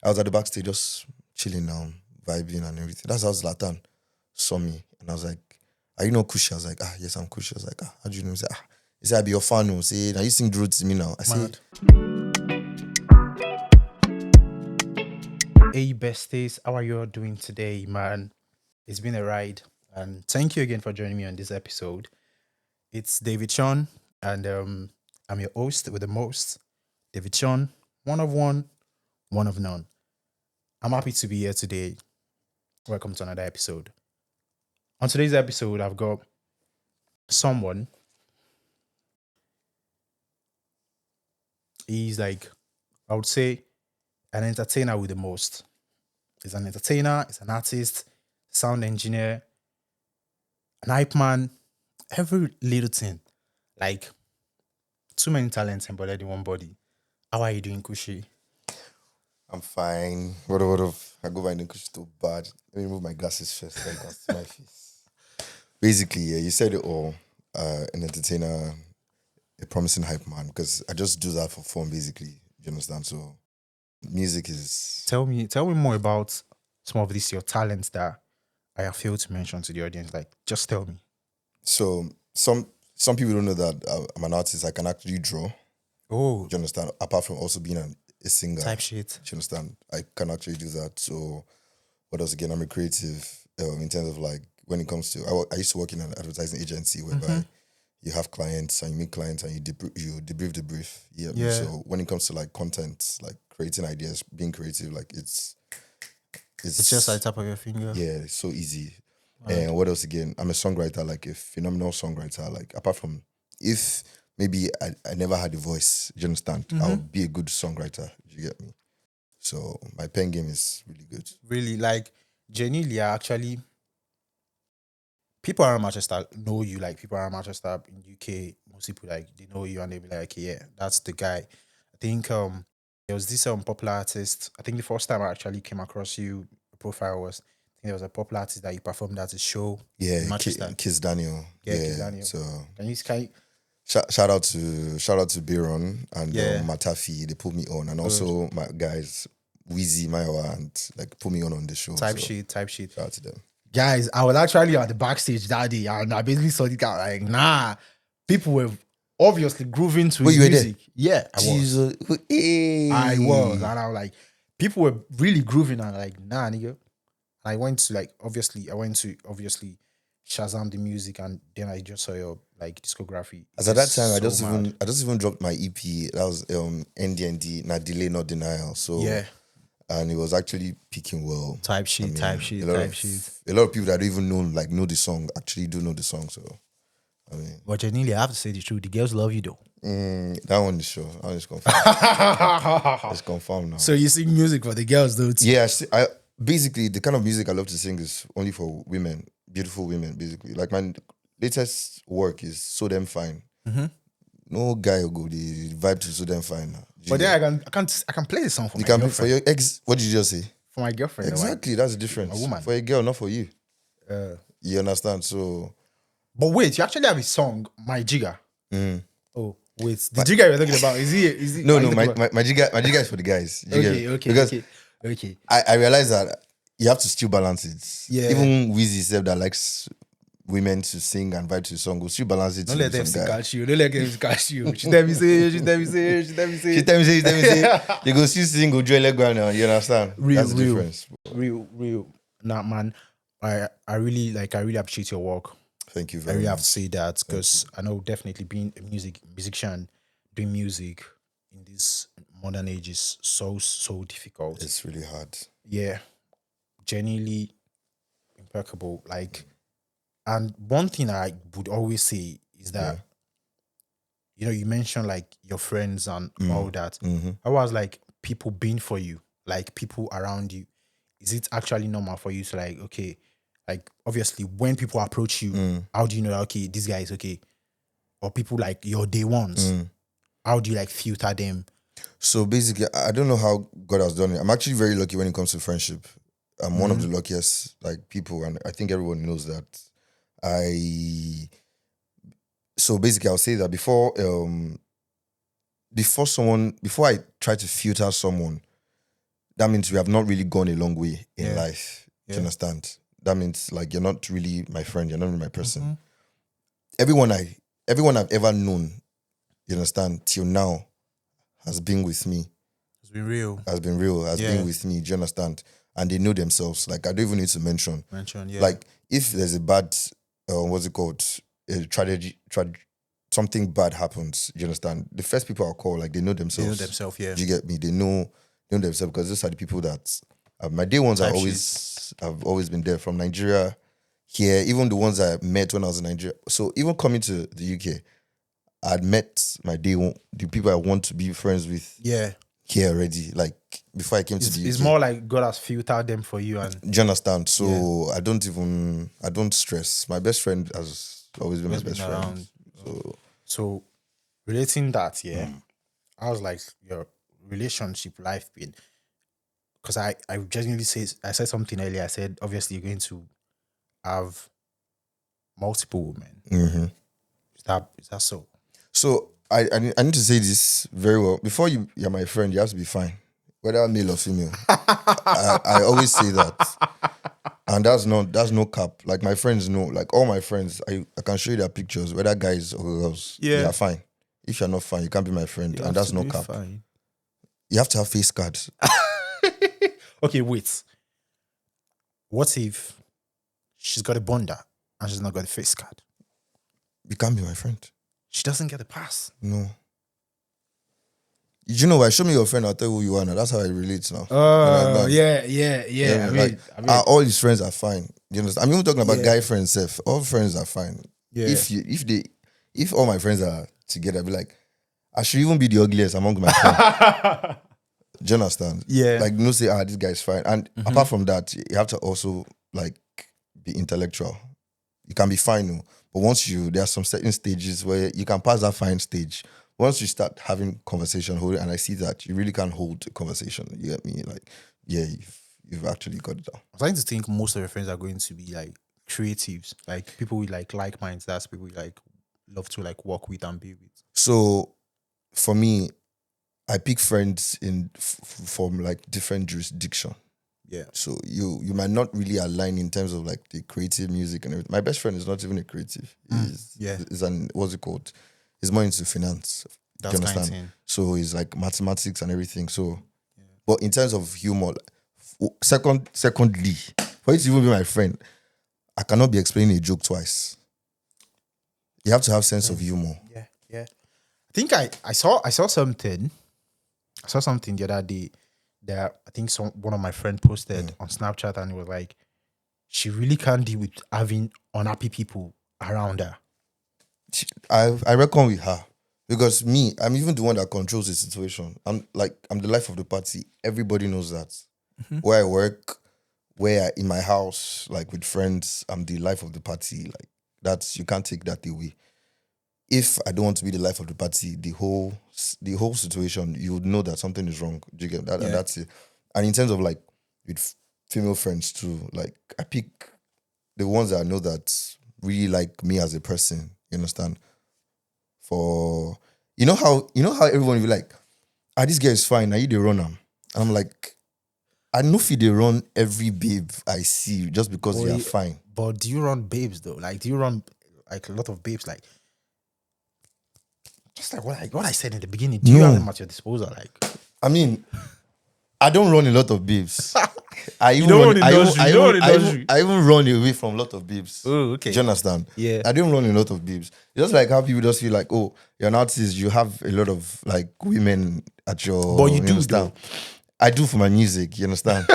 I was at the backstage just chilling down, vibing and everything. That's how Zlatan saw me. And I was like, are you not Kushie? I was like, yes, I'm Kushie. I was like, how do you know? He said, I be your fan. Oh. Say, now you sing Drew to me now. I say, Mad. Hey, besties, how are you all doing today, man? It's been a ride, and thank you again for joining me on this episode. It's David Sean, and I'm your host with the most, David Sean, one of none. I'm happy to be here today. Welcome to another episode. On today's episode, I've got someone. He's like, I would say, an entertainer with the most. He's an entertainer, he's an artist, sound engineer, an hype man, every little thing. Like, too many talents embodied in one body. How are you doing, Cushy? I'm fine. What if I go by the Kushie too bad? Let me remove my glasses first. So I can see my face. Basically, yeah, you said it all. An entertainer, a promising hype man, because I just do that for fun, basically. You understand? So music is Tell me more about some of these your talents that I have failed to mention to the audience. Like, just tell me. so some people don't know that I'm an artist. I can actually draw. Do Oh, you understand? Apart from also being a singer. type shit. Do you understand? I can actually do that. So what else again? I'm a creative in terms of like when it comes to I used to work in an advertising agency whereby you have clients and you meet clients and you debrief the brief. Yeah. Yeah. So when it comes to like content, like creating ideas, being creative, like it's It's just at the top of your finger. yeah, it's so easy. And what else again? I'm a songwriter, like a phenomenal songwriter. Like apart from if maybe I never had a voice, you understand? I would be a good songwriter. You get me? So my pen game is really good. Really, like, genuinely, actually, people around Manchester know you. Like, people around Manchester in UK, most people, like, they know you and they be like, okay, yeah, that's the guy. I think there was this popular artist. I think the first time I actually came across you, profile was, I think there was a popular artist that you performed at a show Yeah, in Manchester. Kiss Daniel. Yeah, Yeah. Kiss Daniel. So Can you shout out to Biron and Yeah. Matafi. They put me on, and also my guys Wheezy, Mayowa, and like put me on the show. type So shit. shout out to them. Guys, I was actually at the backstage that day and I basically saw the guy like, nah, people were obviously grooving to Wait, his you were there? music. Yeah, I was. Jesus, I was. And I was like, people were really grooving and like, nah, nigga. I went to obviously Shazam the music and then I just saw your like discography. As at that It's time, so mad. I just even dropped my EP. That was NDND, not delay, not denial. So Yeah. and it was actually picking well. Type shit. A lot of people that don't even know the song actually do know the song. So I mean, But genuinely, I have to say the truth. The girls love you though. that one is sure. That one is confirmed. It's confirmed now. So you sing music for the girls though too. Yeah, I basically the kind of music I love to sing is only for women, beautiful women. Basically, like my latest work is So Damn Fine. No guy will go the vibe to So Damn Fine. Now. But then I can play the song for You my can girlfriend. for your ex. What did you just say? For my girlfriend. Exactly, that's the difference. A woman. For a girl, not for you. Uh, You understand? So but wait, you actually have a song, My Jigger. mm. Oh, wait. The jigger you're talking about, is he no, are you no, talking about- my jigga is for the guys. You get me? Okay, Because okay. I realize that you have to still balance it. Yeah. Even Wizzy said that likes women to sing and vibe to the song, will still balance it. Don't to let them some guy. catch you. Don't let them catch you. She tell me say. She tell me say, you go still sing, go join Lego now. You understand? That's the difference. Real. Nah, man. I really appreciate your work. Thank you I very really much. have to say that because I know definitely being a musician, doing music in this modern age is so difficult. It's really hard. Yeah, genuinely impeccable. Like, and one thing I would always say is that you mentioned like your friends and all that. I was like people being for you, like people around you. Is it actually normal for you to like okay? Like obviously, when people approach you, how do you know? Okay, this guy is okay, or people like your day ones. How do you like filter them? So basically, I don't know how God has done it. I'm actually very lucky when it comes to friendship. I'm one of the luckiest like people, and I think everyone knows that. So basically, I'll say that before I try to filter someone, that means we have not really gone a long way in life. Do Yeah. you understand? That means like you're not really my friend, you're not really my person. Mm-hmm. Everyone I've ever known, you understand, till now has been with me. It's been real. Has been real, has been with me. Do you understand? And they know themselves. Like I don't even need to mention. Yeah. Like if there's a bad, what's it called? A tragedy, something bad happens. Do you understand? The first people I'll call, like they know themselves. They know themselves, yeah. Do you get me? They know themselves because those are the people that my day ones are always. I've always been there from Nigeria. Here, even the ones I met when I was in Nigeria. So even coming to the UK, I'd met my day one, the people I want to be friends with. Yeah. Here already, like before I came to the UK. It's more like God has filtered them for you, and do you understand? So I don't stress. My best friend has always been my best friend. So relating that, I was like, your relationship life been, because I genuinely said something earlier. I said obviously you're going to have multiple women. Mm-hmm. Is that so? So I need to say this very well. Before you're my friend, you have to be fine, whether male or female. I always say that, and that's no cap. Like my friends know, like all my friends, I can show you their pictures, whether guys or girls. They are fine. If you're not fine, you can't be my friend, and that's no cap. Fine. You have to have face cards. Okay, wait. What if she's got a bonder and she's not got a face card? You can't be my friend. She doesn't get a pass. No. You know why? Show me your friend, I'll tell you who you are now. That's how I relate now. Oh, yeah. I mean, all his friends are fine. You understand? I'm even talking about guy friends, Seth. All friends are fine. Yeah. If all my friends are together, I'd be like, I should even be the ugliest among my friends. Do you understand? Yeah. Like, no say, this guy's fine. And apart from that, you have to also, like, be intellectual. You can be fine, no? But there are some certain stages where you can pass that fine stage. Once you start having conversation, and I see that you really can't hold a conversation. You get me? Like, yeah, you've actually got it down. I'm starting to think most of your friends are going to be like creatives, like people with like minds. That's people we like love to like work with and be with. So, for me, I pick friends from like different jurisdiction. Yeah. So you might not really align in terms of like the creative music and everything. My best friend is not even a creative. He's an what's it called? He's more into finance. That's do you understand? 19. So he's like mathematics and everything. So, but in terms of humor, secondly, for you to even be my friend, I cannot be explaining a joke twice. You have to have sense of humor. Yeah. I think I saw something. I saw something the other day that I think one of my friends posted on Snapchat, and it was like, she really can't deal with having unhappy people around her. I reckon with her. Because me, I'm even the one that controls the situation. I'm the life of the party. Everybody knows that. Where I work, in my house, like with friends, I'm the life of the party. Like you can't take that away. If I don't want to be the life of the party, the whole situation, you would know that something is wrong. Do you get that? And that's it. And in terms of like with female friends too, like I pick the ones that I know that really like me as a person. You understand? For you know how everyone will be like, this guy is fine. Now you they run him. And I'm like, I know if they run every babe I see just because they are fine. But do you run babes though? Like, do you run like a lot of babes? Like, just like what I said in the beginning. Do you have them at your disposal? Like, I mean, I don't run a lot of babes. I even run away from a lot of babes. Oh, okay. Do you understand? Yeah. I don't run a lot of babes. It's just like how people just feel like, oh, you're an artist, you have a lot of like women at your. But you do understand? I do for my music. You understand?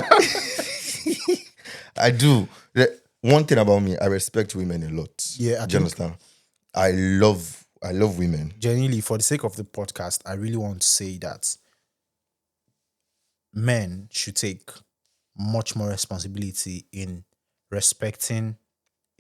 I do. One thing about me, I respect women a lot. Yeah. Do you understand? I love women. Genuinely, for the sake of the podcast, I really want to say that men should take much more responsibility in respecting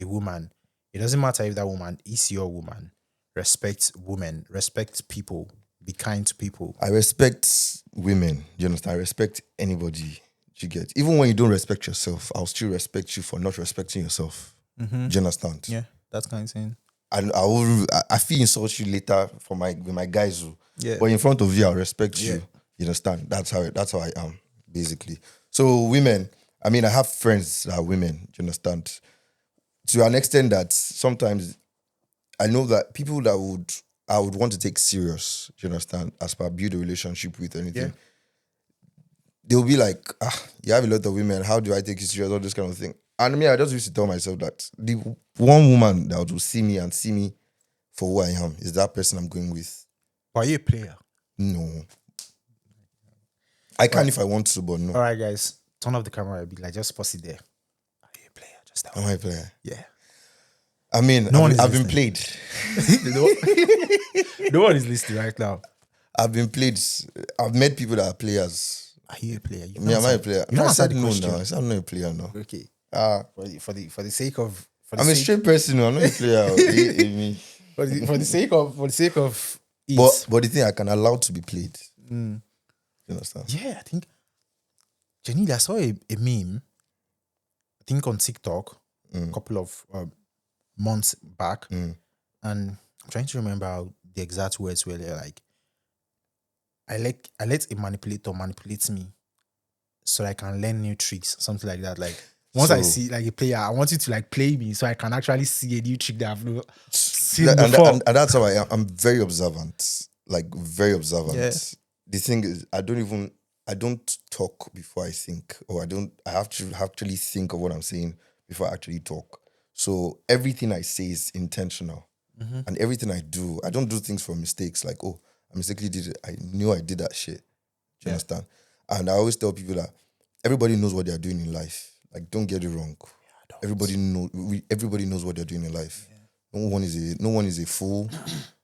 a woman. It doesn't matter if that woman is your woman. Respect women. Respect people. Be kind to people. I respect women. Do you understand? I respect anybody you get. Even when you don't respect yourself, I'll still respect you for not respecting yourself. Do you understand? Yeah, that's kind of saying. I feel insult you later with my guys. But in front of you, I'll respect you. You understand? That's how I am. basically. So women, I mean, I have friends that are women. Do you understand? To an extent that sometimes I know that people that I would want to take serious. Do you understand? As per build a relationship with anything. Yeah. They'll be like, you have a lot of women. How do I take you serious? All this kind of thing. And me, I just used to tell myself that the one woman that will see me and see me for who I am is that person I'm going with. Are you a player? No. I can if I want to, but no. All right, guys. Turn off the camera a bit. Like, just pause it there. Are you a player? Just that Am one. I a player? Yeah. I mean, No one is I've been listening. played. No one is listening right now. I've been played. I've met people that are players. Are you a player? You Me, am I a player? You No, don't I answer said the no question. now. I said I'm not a player now. Okay. Ah, For the sake of I'm a straight person. No, I'm not a player. Me. for the sake of it. But the thing, I can allow to be played. Mm. You understand? Yeah, I think genuinely I saw a meme, I think on TikTok a couple of months back, and I'm trying to remember how the exact words were. They're like, I let a manipulator manipulate me so I can learn new tricks, something like that. Like once I So- see like a player, I want you to like play me so I can actually see a new trick that I've not seen and, before. and that's how I am. I'm very observant. Like very observant. Yeah. The thing is, I don't talk before I think, or I have to actually think of what I'm saying before I actually talk. So everything I say is intentional. And everything I do, I don't do things for mistakes. Like, oh, I mistakenly did it. I knew I did that shit. Do you understand? And I always tell people that everybody knows what they're doing in life. Like, don't get it wrong. Everybody knows what they're doing in life. No one is a fool.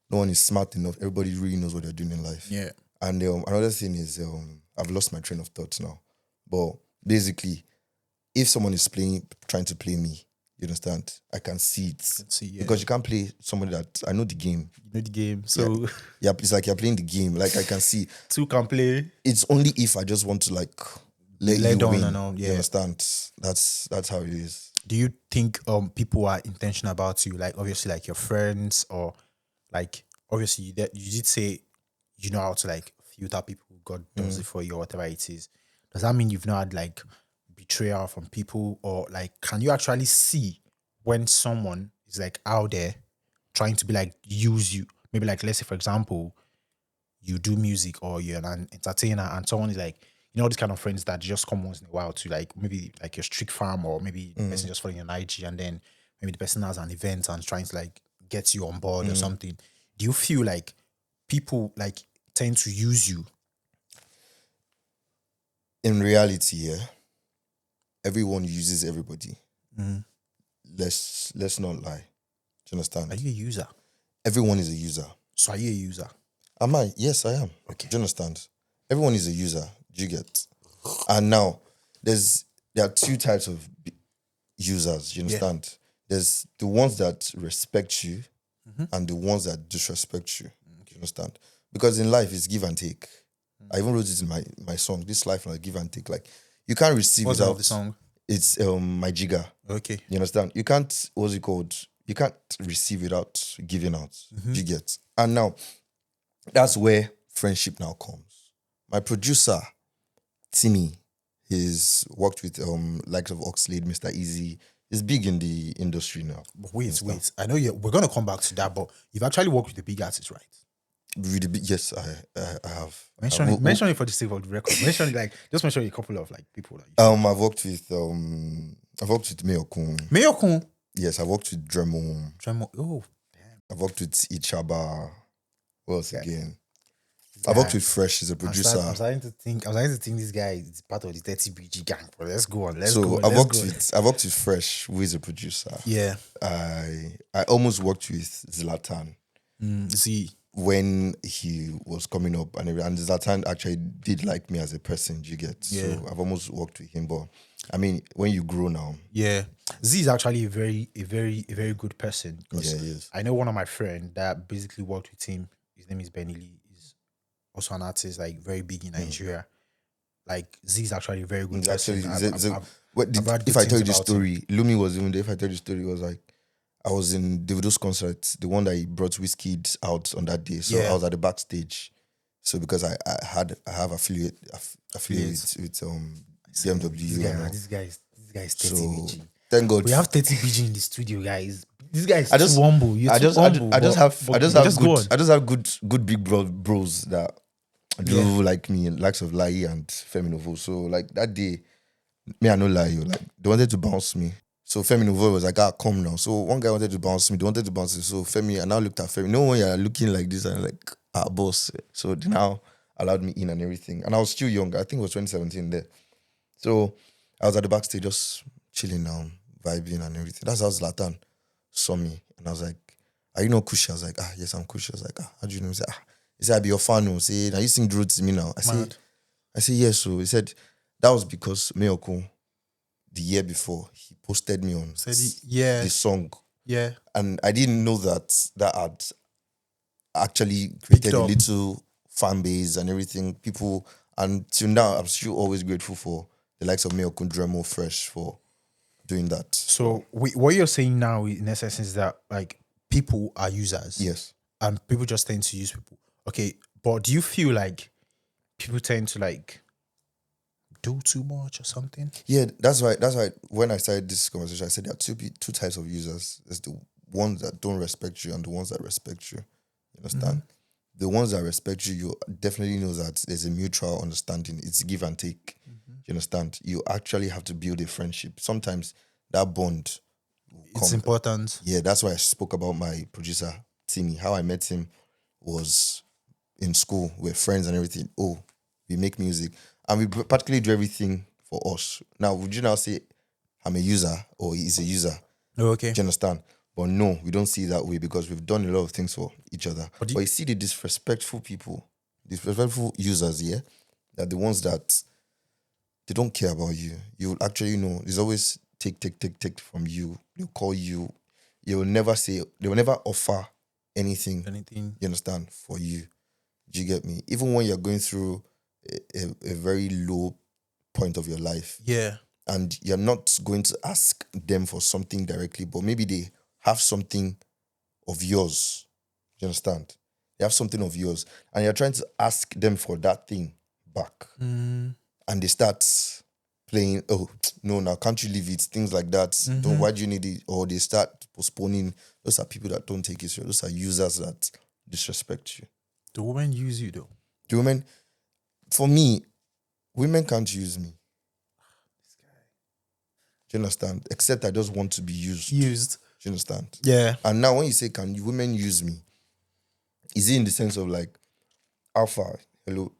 No one is smart enough. Everybody really knows what they're doing in life. Yeah. And another thing is, I've lost my train of thoughts now. But basically, if someone is trying to play me, you understand? I can see it. Because you can't play somebody that I know the game. You know the game. So Yeah, it's like you're playing the game. Like I can see. two can play. It's only if I just want to like let you down win. and all. Yeah. You understand? That's how it is. Do you think people are intentional about you? Like obviously like your friends, or like obviously you did say you know how to like filter people who God does it for you or whatever it is. Does that mean you've not had like betrayal from people, or like can you actually see when someone is like out there trying to be like use you? Maybe like let's say for example, you do music or you're an entertainer and someone is like, you know, these kind of friends that just come once in a while to like maybe like your street farm, or maybe the person just following your IG, and then maybe the person has an event and trying to like get you on board or something. Do you feel like people like tend to use you? In reality, yeah, everyone uses everybody. Let's not lie. Do you understand? Are you a user? Everyone is a user. So are you a user? Am I? Yes, I am. Okay. Do you understand? Everyone is a user. Do you get? And now there are two types of users. Do you understand? There's the ones that respect you and the ones that disrespect you. Do you understand? Because in life it's give and take. I even wrote it in my song. This life is give and take. Like you can't receive What's the name without of the song? It's my jigger. Okay. You understand? You can't. What's it called? You can't receive without giving out. Do you get? And now that's where friendship now comes. My producer, Timmy, he's worked with likes of Oxlade, Mr. Easy. He's big in the industry now. But wait. I know we're gonna come back to that, but you've actually worked with the big artists, right? Really big, yes, I have. Mention it for the sake of the record. Mention a couple of like people that you I've worked with Mayorkun. Mayorkun. Yes, I worked with Dremo. Oh, I've worked with Ichaba. What else again? I've worked with Fresh. He's a producer. I'm starting to think this guy is part of the 30 BG gang. But let's go on. I've worked with Fresh, who is a producer. Yeah. I almost worked with Zlatan. See. When he was coming up, and Zlatan actually did like me as a person. You get? Yeah. So I've almost worked with him, but I mean, when you grow now, yeah, Z is actually a very good person. yeah, he is. I know one of my friends that basically worked with him. His name is Benny Lee. He's also an artist, like very big in Nigeria. Like Z is actually a very good person. If I tell you the story, Lumi was even there. If I tell you the story, it was like I was in Davido's concert, the one that he brought Wizkid out on that day. So I was at the backstage. So because I have affiliate with BMW and all. This guy is 30 So BG. thank God. We have 30 BG in the studio, guys. This guy is I too just humble. You're too humble. I just have Go on. good big bros that Yeah. do like me, likes of Lai and Femi Novo. So like that day, me I no lie, you like they wanted to bounce me. So Femi Novo was like, come now. So one guy wanted to bounce me, they wanted to bounce me. So Femi, I now looked at Femi. No one you're looking like this, and I'm like, boss. So they now allowed me in and everything. And I was still young. I think it was 2017 there. So I was at the backstage just chilling now, vibing and everything. That's how Zlatan saw me. And I was like, are you know Kushie? I was like, yes, I'm Kushie. I was like, how do you know? He said, he said, I be your fan. He said, now you sing Drew to me now. I Mad. said, yes. So he said, that was because Mayorkun, the year before, he posted me on the song. Yeah. And I didn't know that had actually Picked created a up. little fan base and everything. People, and till now, I'm still always grateful for the likes of Mayorkun, Dremo, Fresh for doing that. So what you're saying now, in essence, is that like people are users. Yes. And people just tend to use people. Okay, but do you feel like people tend to like do too much or something? Yeah, that's why when I started this conversation, I said there are two types of users. There's the ones that don't respect you and the ones that respect you. You understand? The ones that respect you, you definitely know that there's a mutual understanding. It's give and take. You understand? You actually have to build a friendship. Sometimes that bond will It's come. important. Yeah, that's why I spoke about my producer, Timmy. How I met him was in school. We're friends and everything. Oh, we make music. And we practically do everything for us. Now, would you now say I'm a user or he's a user? Oh, okay. Do you understand? But no, we don't see it that way because we've done a lot of things for each other. But you see the disrespectful people, disrespectful users, yeah, that the ones that they don't care about you. You actually know there's always take from you. They'll call you. They will never offer anything. You understand? For you. Do you get me? Even when you're going through a very low point of your life. Yeah. And you're not going to ask them for something directly, but maybe they have something of yours. Do you understand? They have something of yours. And you're trying to ask them for that thing back. And they start playing, oh, no, now can't you leave it? Things like that. Why do you need it? Or they start postponing. Those are people that don't take it serious. Those are users that disrespect you. Do women use you though? Do women? For me, women can't use me. Do you understand? Except I just want to be used. Do you understand? Yeah. And now when you say, can women use me? Is it in the sense of like, Alpha, hello,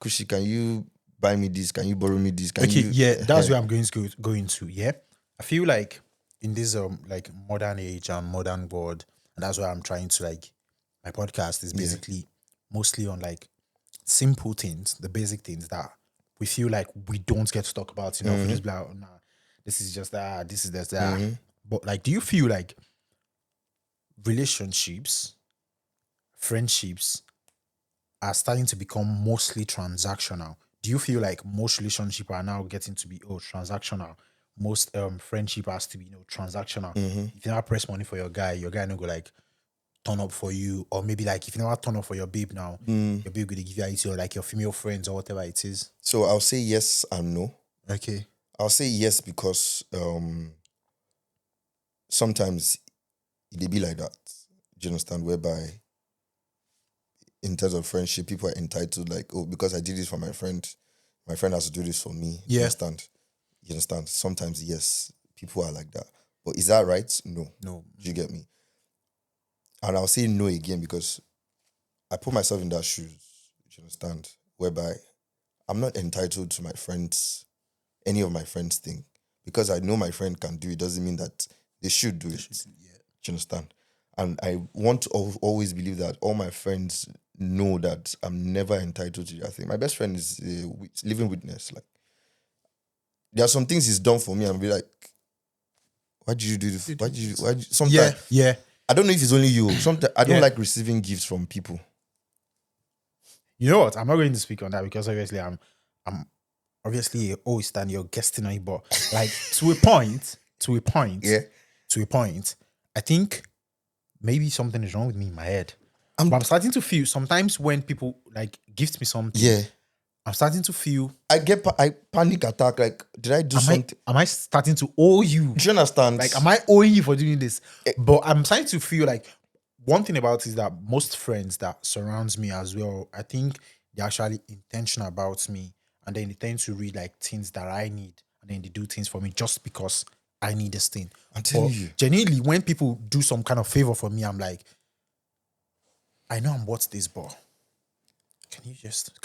Kushi, can you buy me this? Can you borrow me this? That's where I'm going to go into. Yeah. I feel like in this like modern age and modern world, and that's why I'm trying to like my podcast is basically mostly on like simple things, the basic things that we feel like we don't get to talk about enough. We just be like, oh, nah, this is just that, this is just that. But like, do you feel like relationships, friendships are starting to become mostly transactional? Do you feel like most relationships are now getting to be transactional? Most friendship has to be transactional. If you never press money for your guy no go like turn up for you, or maybe like if you never turn up for your babe now, your babe will give you it, or like your female friends or whatever it is. So I'll say yes and no. Okay. I'll say yes because sometimes it be like that. Do you understand? Whereby in terms of friendship, people are entitled like, oh, because I did this for my friend has to do this for me. Yeah. You understand? Sometimes, yes, people are like that. But is that right? No. No. Do you get me? And I'll say no again because I put myself in that shoes. Do you understand? Whereby I'm not entitled to my friends, any of my friends' thing. Because I know my friend can do it doesn't mean that they should do it. Do you understand? And I want to always believe that all my friends know that I'm never entitled to that thing. My best friend is a living witness. Like, there are some things he's done for me, and I'll be like, why did you do this? Sometimes, I don't know if it's only you. Sometimes I don't like receiving gifts from people. You know what? I'm not going to speak on that because obviously I'm obviously always stand your guesting on it, but like to a point, I think maybe something is wrong with me in my head. But I'm starting to feel sometimes when people like gift me something, Yeah. I'm starting to feel, I panic attack. Like, did I do something? am I starting to owe you? Do you understand? Like, am I owing you for doing this? But I'm starting to feel like one thing about it is that most friends that surrounds me as well, I think they're actually intentional about me, and then they tend to read like things that I need, and then they do things for me just because I need this thing. I'm telling But you. genuinely, when people do some kind of favor for me, I'm like, I know I'm worth this, but can you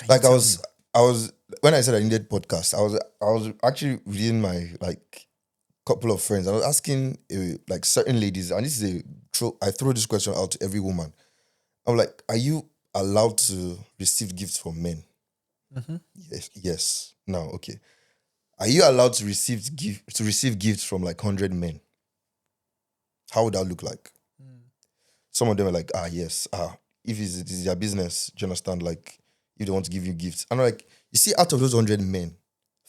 Like tell me? I was when I said I needed podcast, I was actually reading my like couple of friends. I was asking like certain ladies, and this is I throw this question out to every woman. I'm like, are you allowed to receive gifts from men? Yes. Yes. Now, okay. Are you allowed to receive gifts from like 100 men? How would that look like? Some of them are like, yes. If it's their business, do you understand? Like, if they want to give you gifts. And I'm like, you see, out of those 100 men,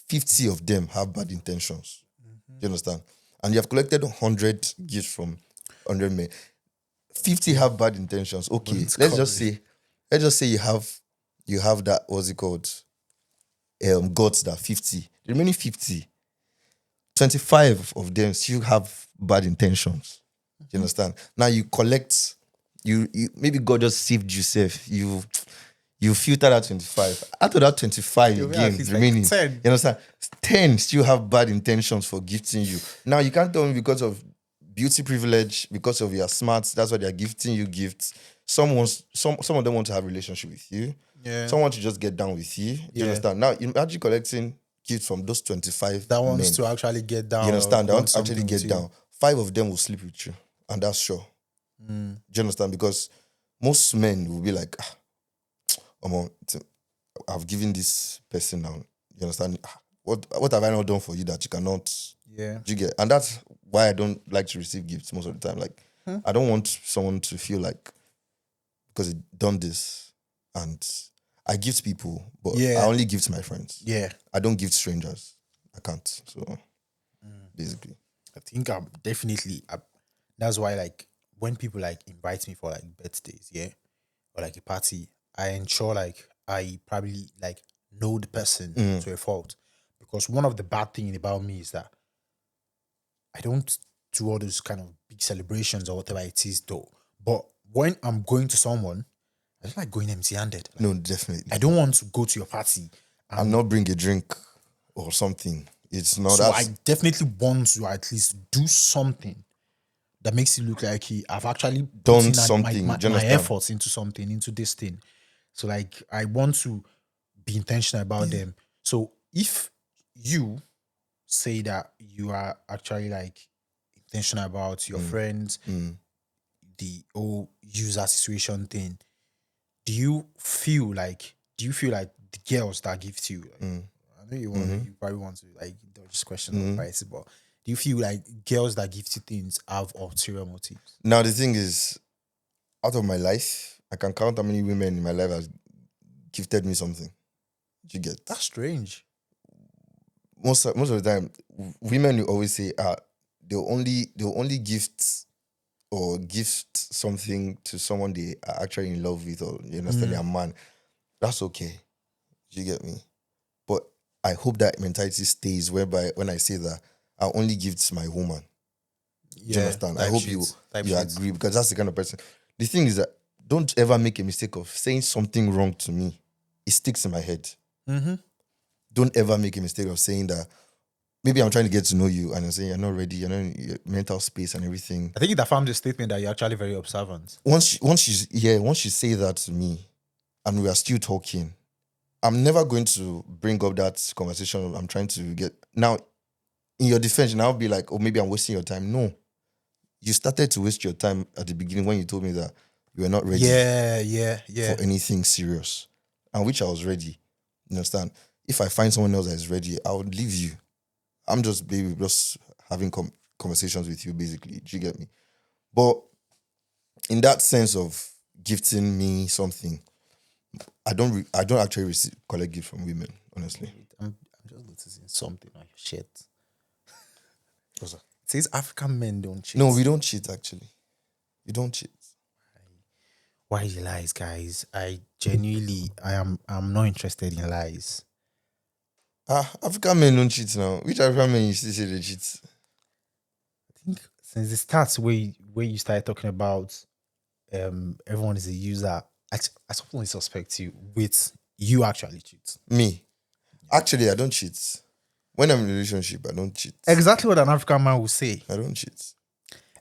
50 of them have bad intentions. Do you understand? And you have collected 100 gifts from 100 men. 50 have bad intentions. Okay, It's let's just say you have that, what's it called? Guts that 50. The remaining 50, 25 of them still have bad intentions. Do you understand? Now you collect, you maybe God just saved you safe. You filter that 25. Out of that 25 You'll be at again, least like remaining, 10. you understand? 10 still have bad intentions for gifting you. Now you can't tell me because of beauty privilege, because of your smarts, that's why they're gifting you gifts. Some of them want to have a relationship with you. Yeah. Some want to just get down with you. Do you Yeah. understand? Now imagine collecting gifts from those 25 That wants men. to actually get down. You understand? They Or want to actually something get with you. down. 5 of them will sleep with you. And that's sure. Do you understand? Because most men will be like, I've given this person now. You understand? What have I not done for you that you cannot? Yeah. Do you get? And that's why I don't like to receive gifts most of the time. Like, I don't want someone to feel like because he done this, and I gift people, but I Yeah. only gift my friends. Yeah. I don't gift strangers. I can't. So basically, I think I'm definitely. That's why, like, when people like invite me for like birthdays, yeah, or like a party, I ensure like I probably like know the person to a fault, because one of the bad thing about me is that I don't do all those kind of big celebrations or whatever it is, though. But when I'm going to someone, I just like going empty-handed. Like, no, definitely. I don't want to go to your party, And not bring a drink or something. It's not so I that's definitely want to at least do something that makes it look like I've actually put done in something. Do you my understand? efforts into something, into this thing. So like I want to be intentional about them. So if you say that you are actually like intentional about your friends, the whole user situation thing, do you feel like the girls that give to you, like, I know you probably want to like dodge this question or price, but do you feel like girls that give you things have ulterior motives? Now the thing is, out of my life, I can count how many women in my life has gifted me something. Do you get? That's strange. Most of the time, women will always say, they'll only gift something to someone they are actually in love with, or you understand, their man. That's okay. Do you get me? But I hope that mentality stays whereby when I say that I only give to my woman. Do you understand? I hope you agree, because that's the kind of person. The thing is that don't ever make a mistake of saying something wrong to me. It sticks in my head. Don't ever make a mistake of saying that maybe I'm trying to get to know you and I'm saying you're not ready, you're not in your mental space and everything. I think it affirms the statement that you're actually very observant. Once you say that to me and we are still talking, I'm never going to bring up that conversation I'm trying to get. Now, in your defense, now be like, oh, maybe I'm wasting your time. No. You started to waste your time at the beginning when you told me that you were not ready for anything serious, and which I was ready. You understand? If I find someone else that is ready, I would leave you. I'm just having conversations with you, basically. Do you get me? But in that sense of gifting me something, I don't actually collect gifts from women, honestly. I'm just noticing something on your shirt. What's that? It says African men don't cheat. No, we don't cheat, actually. We don't cheat. Why the lies, guys? I'm not interested in lies. African men don't cheat now. Which African men you still say they cheat? I think since the starts where you started talking about everyone is a user, I certainly suspect you with you actually cheat. Me. Actually, I don't cheat. When I'm in a relationship, I don't cheat. Exactly what an African man would say. I don't cheat.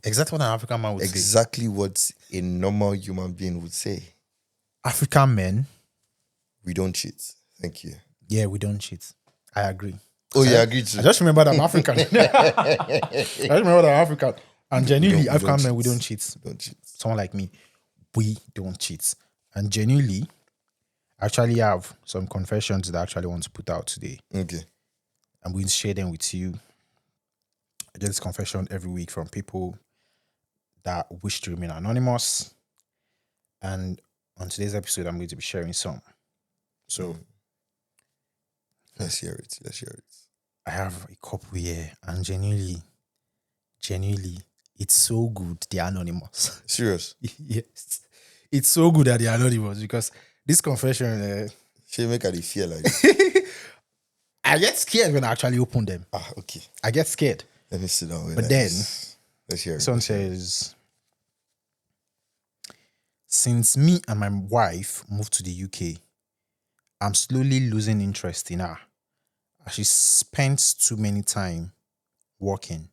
Exactly what an African man would say. Exactly what a normal human being would say. African men, We don't cheat. Thank you. yeah, we don't cheat. I agree. Oh, you agree too? I just remember that I'm African. I just remember that I'm African. And genuinely, we don't African men, we cheat. don't cheat. We don't cheat. Someone like me, we don't cheat. And genuinely, I actually have some confessions that I actually want to put out today. Okay. I'm going to share them with you. I get this confession every week from people that wish to remain anonymous. And on today's episode, I'm going to be sharing some. So Let's hear it. Let's hear it. I have a couple here, and genuinely, it's so good they are anonymous. Serious? Yes. It's so good that they are anonymous because this confession, She make her dey fear like this. I get scared when I actually open them. Okay. I get scared. Let me sit down. But then, let's hear it. someone says, since me and my wife moved to the UK, I'm slowly losing interest in her. She spends too many time working.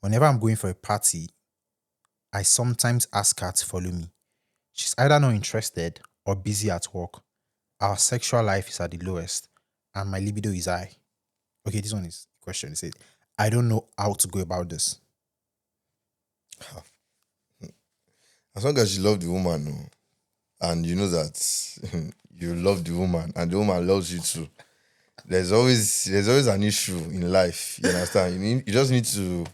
Whenever I'm going for a party, I sometimes ask her to follow me. She's either not interested or busy at work. Our sexual life is at the lowest and my libido is high. Okay, this one is the question. It says, I don't know how to go about this. As long as you love the woman, no, and you know that you love the woman and the woman loves you too, there's always an issue in life. You understand? You just need to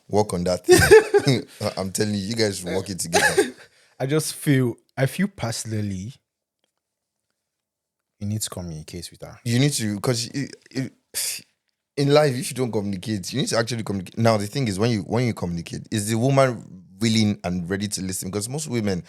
work on that thing. I'm telling you guys should work it together. I feel personally, you need to communicate with her. You need to, because in life, if you don't communicate, you need to actually communicate. Now, the thing is, when you communicate, is the woman willing and ready to listen? Because most women,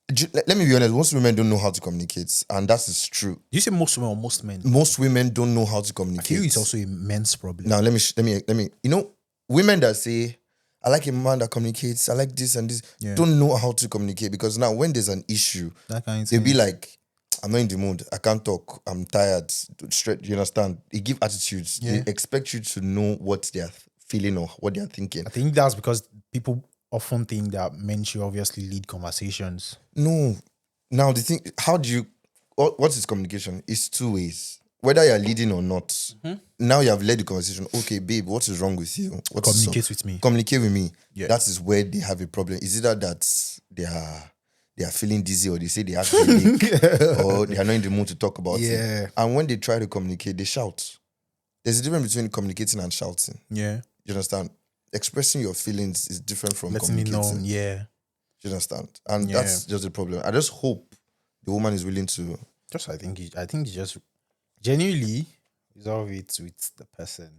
let me be honest, most women don't know how to communicate, and that is true. Do you say most women or most men? Most women don't know how to I communicate. feel it's also a men's problem. Now, let me. You know, women that say, "I like a man that communicates. I like this and this," don't know how to communicate, because now when there's an issue, That kind of they'll thing. be like, I'm not in the mood. I can't talk. I'm tired. Straight, you understand? They give attitudes. Yeah. They expect you to know what they're feeling or what they're thinking. I think that's because people often think that men should obviously lead conversations. No. Now the thing, what is communication? It's two ways. Whether you're leading or not. Now you have led the conversation. Okay, babe, what is wrong with you? Communicate with me. Communicate with me. Yeah. That is where they have a problem. Is either that they are feeling dizzy, or they say they have headache, or they are not in the mood to talk about it. And when they try to communicate, they shout. There's a difference between communicating and shouting. Yeah. You understand? Expressing your feelings is different from Letting me communicating. know. Yeah. You understand? And that's just the problem. I just hope the woman is willing to. I think you just genuinely resolve it with the person.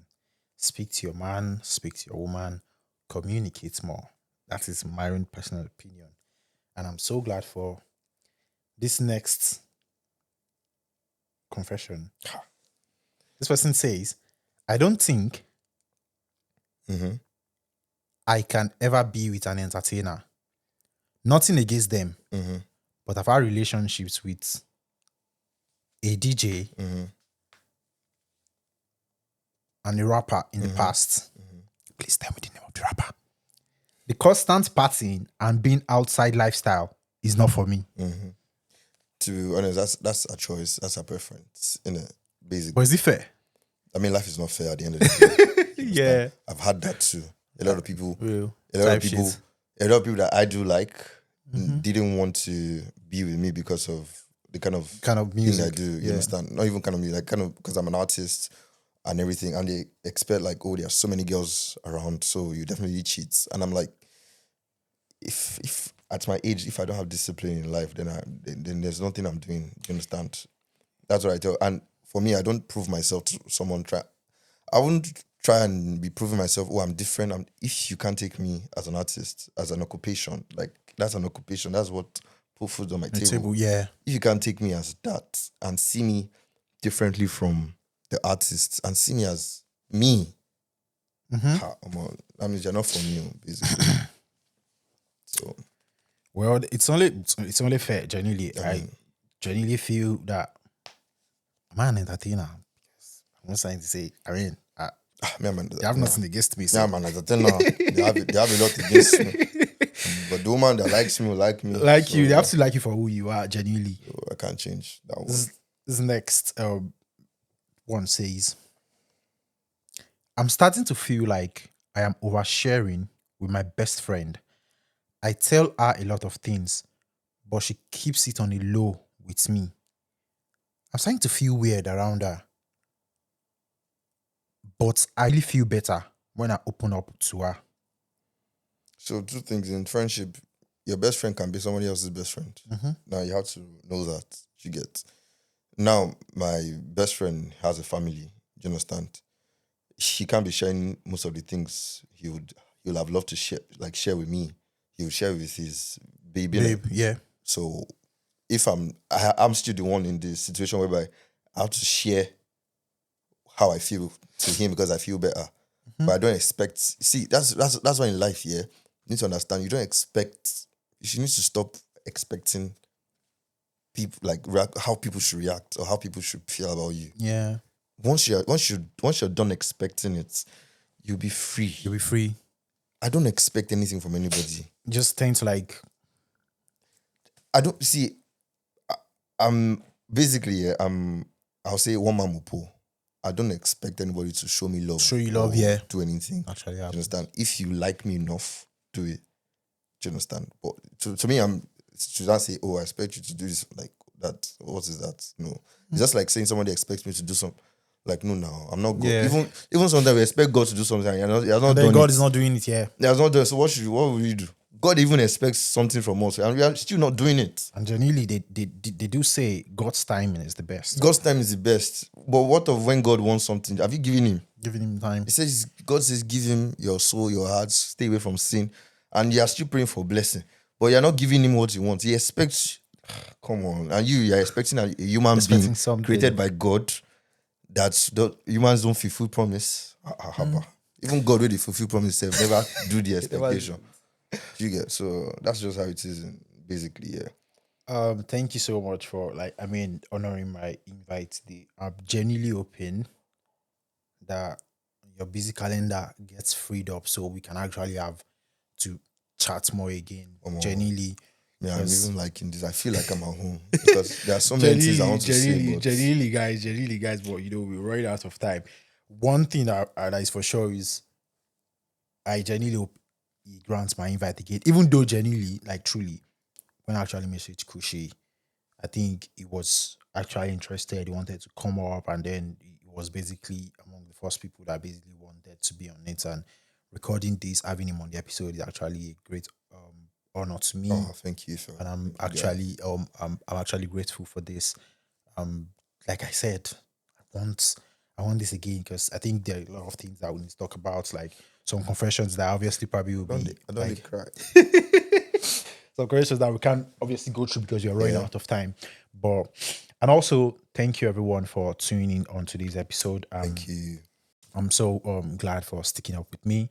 Speak to your man, speak to your woman, communicate more. That is my own personal opinion. And I'm so glad for this next confession. This person says, I don't think I can ever be with an entertainer. Nothing against them, but I've had relationships with a DJ and a rapper in the past. Please tell me the name of the rapper. The constant partying and being outside lifestyle is not for me. To be honest, that's a choice. That's a preference, innit? Basically. But is it fair? I mean, life is not fair at the end of the day. Yeah. I've had that too. A lot of people Real. a lot of people that I do like didn't want to be with me because of the kind of music thing I do. You understand? Not even kind of music, like kind of because I'm an artist and everything, and they expect like, oh, there are so many girls around, so you definitely cheat. And I'm like, if at my age, if I don't have discipline in life, then there's nothing I'm doing. You understand? That's what I tell. And for me, I don't prove myself to someone. I wouldn't try and be proving myself, oh, I'm different. If you can't take me as an artist, as an occupation, like that's an occupation. That's what put food on my The table. table, yeah. If you can't take me as that and see me differently from the artists and see me as me, that means you're not for me, basically. So, Well, it's only fair. Genuinely, I genuinely feel that I'm an entertainer. I'm not trying to say. I mean, me, I'm an they have nothing against me. Yeah, So. man, as I tell now, they have a lot against me. But the woman that likes me will like me. Like so, you, they have to like you for who you are, genuinely. so I can't change that one. This next one says, I'm starting to feel like I am oversharing with my best friend. I tell her a lot of things, but she keeps it on a low with me. I'm starting to feel weird around her, but I really feel better when I open up to her. So two things in friendship, your best friend can be somebody else's best friend. Now you have to know that you get. Now my best friend has a family. Do you understand? He can't be sharing most of the things he would have loved to share with me. He would share with his baby. Babe, yeah. So if I'm still the one in the situation whereby I have to share how I feel to him because I feel better. But I don't expect. See, that's why in life, yeah, you need to understand. You don't expect. You need to stop expecting people like how people should react or how people should feel about you. Yeah. Once you're done expecting it, you'll be free. You'll be free. I don't expect anything from anybody. Just tend to like. I don't see. I'm basically, yeah, I'll say one man will pull. I don't expect anybody to show me love. Show you love, yeah. Do anything. Actually, Do yeah. you understand? If you like me enough, do it. Do you understand? But to me, should I say, oh, I expect you to do this like that? What is that? No. It's just like saying somebody expects me to do something. Like, no, I'm not God. Yeah. Even sometimes we expect God to do something and he has not And then done God it. is not doing it, yeah. He has not done it. So what will we do? God even expects something from us and we are still not doing it. And genuinely, they do say God's timing is the best. God's time is the best. But what of when God wants something? Have you given him? Giving him time. God says, give him your soul, your heart, stay away from sin. And you are still praying for blessing. But you're not giving him what he wants. He expects, come on. And you're expecting a human being something created by God that humans don't fulfill promise. Even God really fulfill promise, never do the expectation. You get, so that's just how it is, basically, yeah. Thank you so much for honoring my invite. I'm genuinely hoping that your busy calendar gets freed up so we can actually have to chat more again. Genuinely. Yeah, I'm even liking this. I feel like I'm at home because there are so many things I want to say. But Genuinely, guys, but we're running out of time. One thing that is for sure is I genuinely hope he grants my invite again. Even though genuinely, like truly, when I actually messaged Kushie, I think he was actually interested. He wanted to come up, and then he was basically among the first people that basically wanted to be on it. And recording this, having him on the episode is actually a great honor to me. Oh, thank you, sir. And I'm actually I'm actually grateful for this. Like I said, I want this again because I think there are a lot of things that we need to talk about, like some confessions that obviously probably will be I don't need cry. some questions that we can't obviously go through because you're running out of time. And also thank you everyone for tuning in on today's episode. Thank you. I'm so glad for sticking up with me.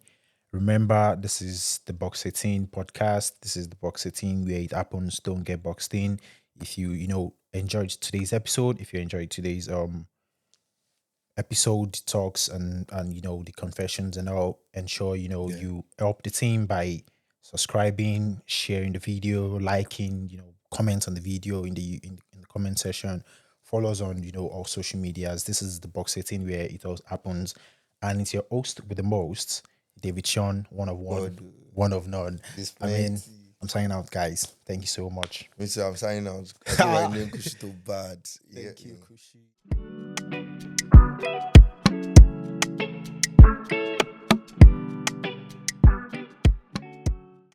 Remember, this is the Box 18 podcast. This is the Box 18 where it happens. Don't get boxed in. If you enjoyed today's episode, if you enjoyed today's episode talks and the confessions and all, ensure you help the team by subscribing, sharing the video, liking, comment on the video in the comment section. Follow us on all social medias. This is the Box 18 where it all happens, and it's your host with the most, David Sean, one of one, one of none. I'm signing out, guys. Thank you so much. Me too, I'm signing out. I do my name Kushie too bad. Thank you, Cushy.